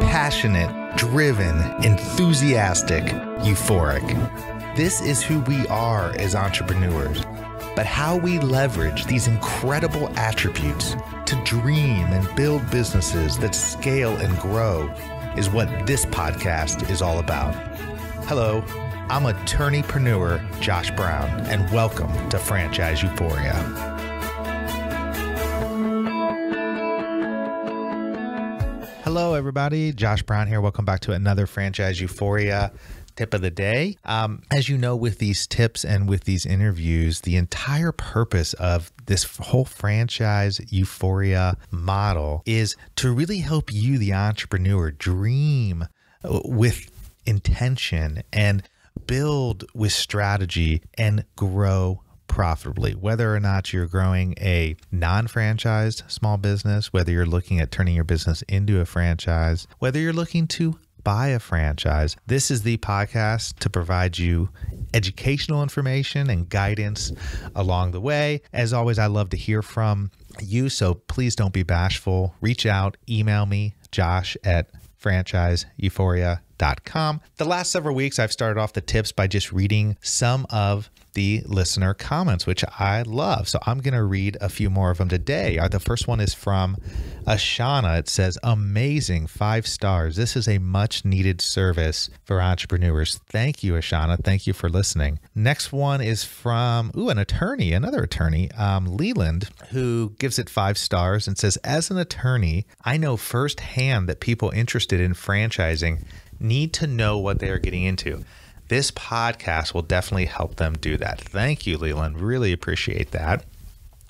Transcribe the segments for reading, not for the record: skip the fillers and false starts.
Passionate, driven, enthusiastic, euphoric. This is who we are as entrepreneurs. But how we leverage these incredible attributes to dream and build businesses that scale and grow is what this podcast is all about. Hello, I'm attorneypreneur Josh Brown, and welcome to Franchise Euphoria. Hello, everybody. Josh Brown here. Welcome back to another Franchise Euphoria tip of the day. As you know, with these tips and with these interviews, the entire purpose of this whole franchise euphoria model is to really help you, the entrepreneur, dream with intention and build with strategy and grow profitably. Whether or not you're growing a non-franchised small business, whether you're looking at turning your business into a franchise, whether you're looking to buy a franchise, this is the podcast to provide you educational information and guidance along the way. As always, I love to hear from you, so please don't be bashful. Reach out, email me, josh@franchiseeuphoria.com. The last several weeks, I've started off the tips by just reading some of the listener comments, which I love. So I'm going to read a few more of them today. The first one is from Ashana. It says, amazing, 5 stars. This is a much needed service for entrepreneurs. Thank you, Ashana. Thank you for listening. Next one is from another attorney, Leland, who gives it 5 stars and says, as an attorney, I know firsthand that people interested in franchising need to know what they are getting into. This podcast will definitely help them do that. Thank you, Leland. Really appreciate that.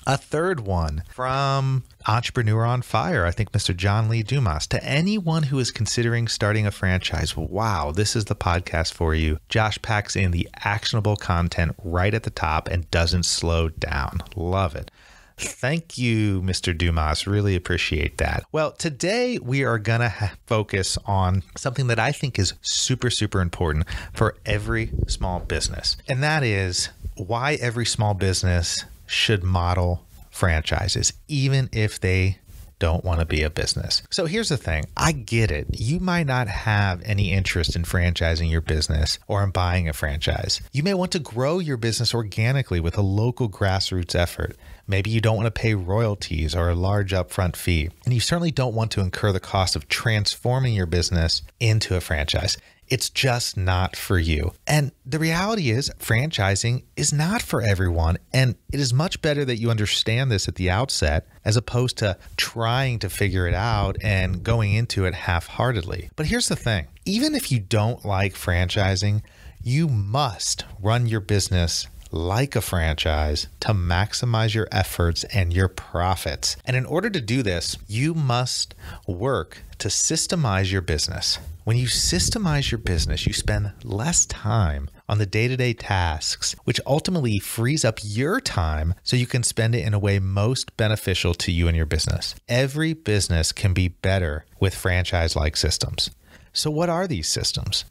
A third one from Entrepreneur on Fire, I think Mr. John Lee Dumas. To anyone who is considering starting a franchise, wow, this is the podcast for you. Josh packs in the actionable content right at the top and doesn't slow down. Love it. Thank you, Mr. Dumas. Really appreciate that. Well, today we are going to focus on something that I think is super, super important for every small business. And that is why every small business should model franchises, even if they don't want to be a business. So here's the thing. I get it. You might not have any interest in franchising your business or in buying a franchise. You may want to grow your business organically with a local grassroots effort. Maybe you don't want to pay royalties or a large upfront fee, and you certainly don't want to incur the cost of transforming your business into a franchise. It's just not for you. And the reality is franchising is not for everyone. And it is much better that you understand this at the outset as opposed to trying to figure it out and going into it half-heartedly. But here's the thing. Even if you don't like franchising, you must run your business like a franchise to maximize your efforts and your profits. And in order to do this, you must work to systemize your business. When you systemize your business, you spend less time on the day-to-day tasks, which ultimately frees up your time so you can spend it in a way most beneficial to you and your business. Every business can be better with franchise-like systems. So what are these systems?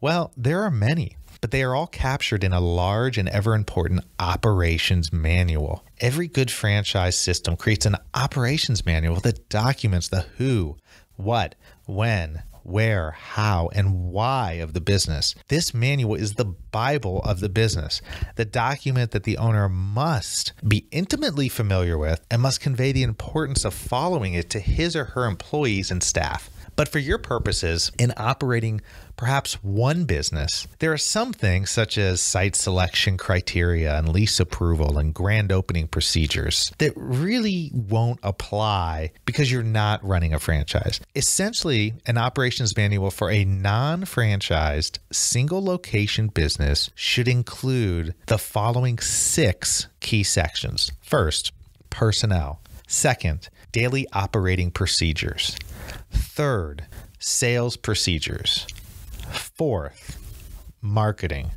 Well, there are many, but they are all captured in a large and ever important operations manual. Every good franchise system creates an operations manual that documents the who, what, when, where, how, and why of the business. This manual is the Bible of the business, the document that the owner must be intimately familiar with and must convey the importance of following it to his or her employees and staff. But for your purposes, in operating perhaps one business, there are some things such as site selection criteria and lease approval and grand opening procedures that really won't apply because you're not running a franchise. Essentially, an operations manual for a non-franchised single location business should include the following 6 key sections. First, personnel. Second, daily operating procedures. Third, sales procedures. Fourth, marketing.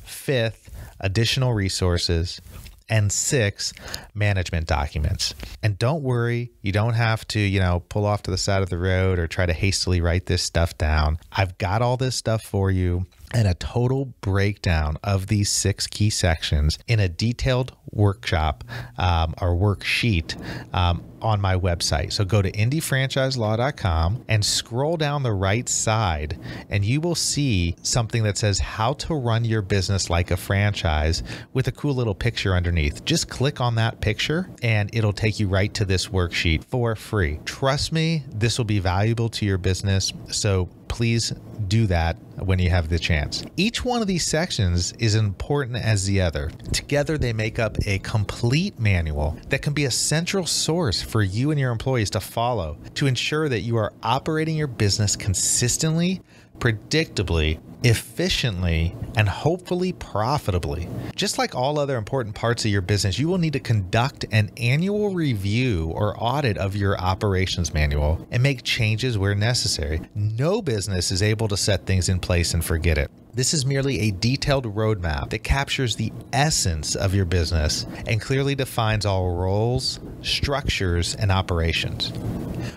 Fifth, additional resources. And 6, management documents. And don't worry, you don't have to, pull off to the side of the road or try to hastily write this stuff down. I've got all this stuff for you and a total breakdown of these 6 key sections in a detailed workshop or worksheet on my website. So go to indiefranchiselaw.com and scroll down the right side, and you will see something that says how to run your business like a franchise with a cool little picture underneath. Just click on that picture and it'll take you right to this worksheet for free. Trust me, this will be valuable to your business. So please do that when you have the chance. Each one of these sections is important as the other. Together, they make up a complete manual that can be a central source for you and your employees to follow to ensure that you are operating your business consistently, predictably, efficiently, and hopefully profitably. Just like all other important parts of your business, you will need to conduct an annual review or audit of your operations manual and make changes where necessary. No business is able to set things in place and forget it. This is merely a detailed roadmap that captures the essence of your business and clearly defines all roles, structures, and operations.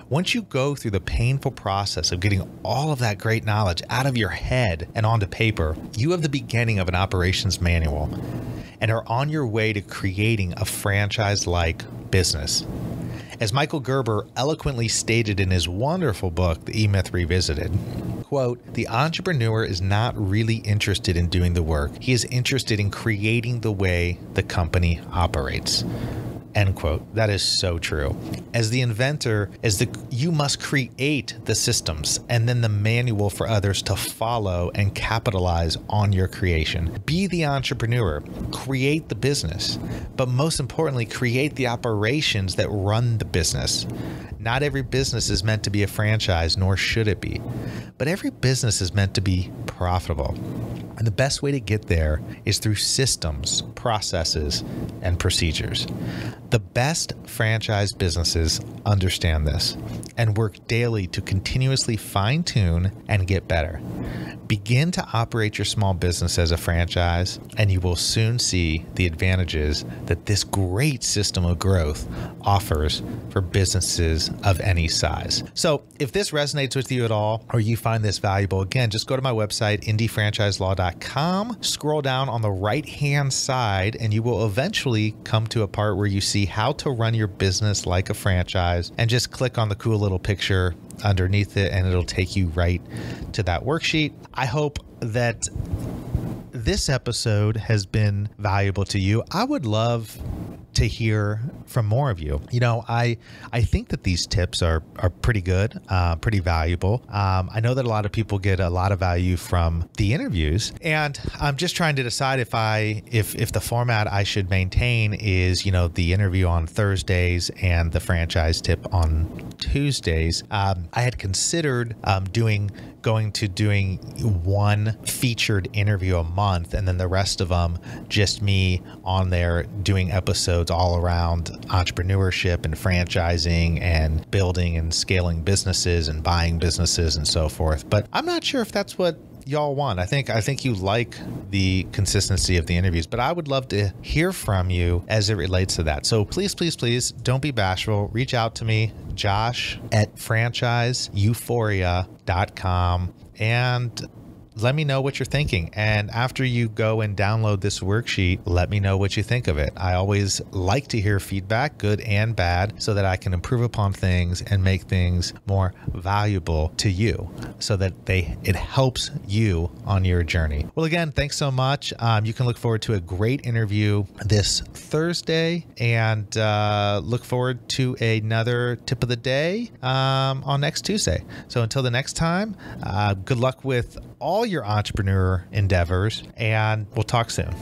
Once you go through the painful process of getting all of that great knowledge out of your head and onto paper, you have the beginning of an operations manual and are on your way to creating a franchise-like business. As Michael Gerber eloquently stated in his wonderful book, The E-Myth Revisited, quote, "The entrepreneur is not really interested in doing the work. He is interested in creating the way the company operates." End quote. That is so true. As the inventor, you must create the systems and then the manual for others to follow and capitalize on your creation. Be the entrepreneur, create the business, but most importantly, create the operations that run the business. Not every business is meant to be a franchise, nor should it be, but every business is meant to be profitable. And the best way to get there is through systems, processes, and procedures. The best franchise businesses understand this and work daily to continuously fine-tune and get better. Begin to operate your small business as a franchise, and you will soon see the advantages that this great system of growth offers for businesses of any size. So if this resonates with you at all, or you find this valuable, again, just go to my website, indiefranchiselaw.com, scroll down on the right-hand side, and you will eventually come to a part where you see how to run your business like a franchise, and just click on the cool little picture underneath it, and it'll take you right to that worksheet. I hope that this episode has been valuable to you. I would love to hear from more of you. You know, I think that these tips are pretty good, pretty valuable. I know that a lot of people get a lot of value from the interviews, and I'm just trying to decide if the format I should maintain is, you know, the interview on Thursdays and the franchise tip on Tuesdays. I had considered going to doing one featured interview a month, and then the rest of them just me on there doing episodes all around entrepreneurship and franchising and building and scaling businesses and buying businesses and so forth. But I'm not sure if that's what y'all want. I think you like the consistency of the interviews, but I would love to hear from you as it relates to that. So please don't be bashful. Reach out to me, josh@franchiseeuphoria.com, and let me know what you're thinking. And after you go and download this worksheet, let me know what you think of it. I always like to hear feedback, good and bad, so that I can improve upon things and make things more valuable to you so that it helps you on your journey. Well, again, thanks so much. You can look forward to a great interview this Thursday, and look forward to another tip of the day on next Tuesday. So until the next time, good luck with all your entrepreneur endeavors, and we'll talk soon.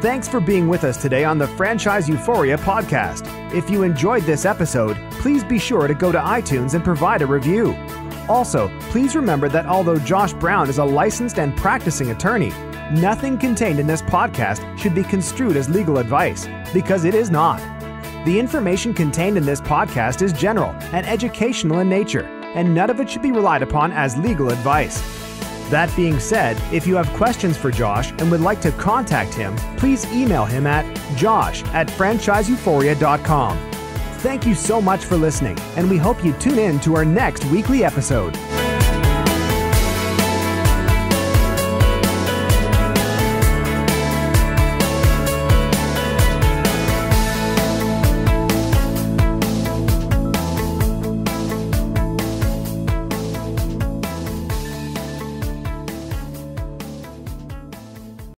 Thanks for being with us today on the Franchise Euphoria podcast. If you enjoyed this episode, please be sure to go to iTunes and provide a review. Also, please remember that although Josh Brown is a licensed and practicing attorney, nothing contained in this podcast should be construed as legal advice, because it is not. The information contained in this podcast is general and educational in nature, and none of it should be relied upon as legal advice. That being said, if you have questions for Josh and would like to contact him, please email him at josh@franchiseeuphoria.com. Thank you so much for listening, and we hope you tune in to our next weekly episode.